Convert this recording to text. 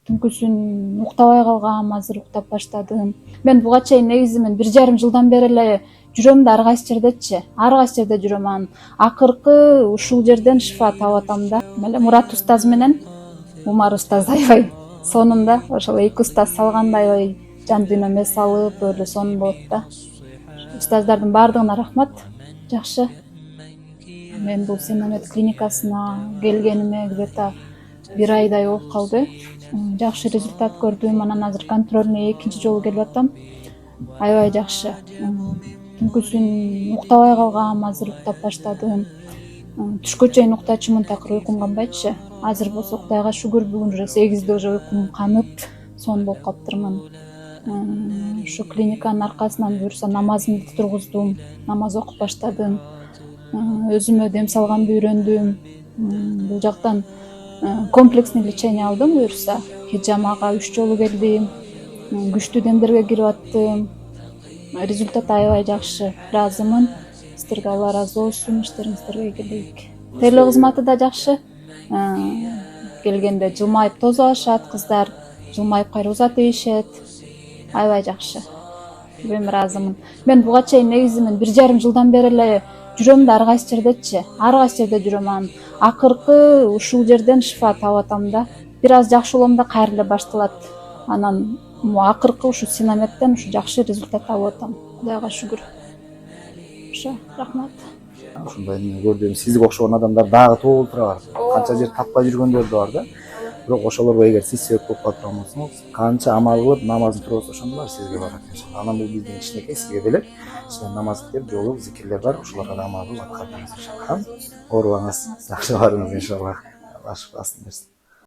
түнкүсүн уктабай калгам, азыр уктап баштадым. Мен буга чейин негизи мен 1,5 жылдан бери эле жүрөм да ар кайсы жердечи. Ар кайсы жерде жүрөм. Анан акыркы ушул жерден шифа таап атам да. Эле Мурат устаз менен Умар устаз аябай сонунда ошол эки устаз салгандай аябай жан дүйнөмө салып эле сонун болот да. Устаздардын баардыгына рахмат. Жакшы. Мен бул Сенамет клиникасына келгениме где-то 1 айдай болуп калды. Жакшы результат көрдүм. Анан азыр контрольный экинчи жолу келип атам. Аябай жакшы. Түнкүсүн уктабай калгам, азыр уктап баштадым. Түшкө чейин уктачумун, такыр уйкум канбайчы. Азыр болсо Кудайга шүгүр, бүгүн уже 8'de уже уйкум канып, сонун болуп калыптырмын. Ушу клиниканын аркасынан буюрса намазымды тургуздум, намаз окуп баштадым. Өзүмө дем салганды үйрөндүм. Бул жактан комплексный лечение алдым буюрса. Хиджамага 3 жолу келдим. Күчтүү демдерге кирип аттым. Результат аябай жакшы. Ыраазымын. Сиздерге Алла ыраазы болсун, иштериңиздерге ийгилик. Тейлөө кызматы да жакшы. Келгенде жылмайып тосуп алышат, кыздар жылмайып кайра узатып ийишет. Аябай жакшы. Мен ыраазымын. Мен буга чейин негизи мен 1,5 жылдан бери эле жүрөм да ар кайсы жердечи. Ар кайсы жерде жүрөм. Анан акыркы ушул жерден шифа таап атам да. Бир аз жакшы болом да кайра эле башталат. Анан акыркы ушу Сенаметтен ушу жакшы результат алып атам. Кудайга шүгүр. Ошо, рахмат. Ушундай эмне көрдүм. Сизге окшогон адамдар дагы толуп турат. Канча жер таппай жүргөндөр да бар да. Бирок ошолорго эгер сиз себеп болуп калган болсоңуз, канча амал кылып намазын тургузса ошондо бар сизге барат иншалла. Анан бул биздин кичинекей сизге белек. Ичинен намаздыктер, жолу, зикирлер бар. Ошолорго да амал кылып аткарыңыз иншалла. Оорубаңыз, жакшы барыңыз иншалла. Алла шифасын берсин.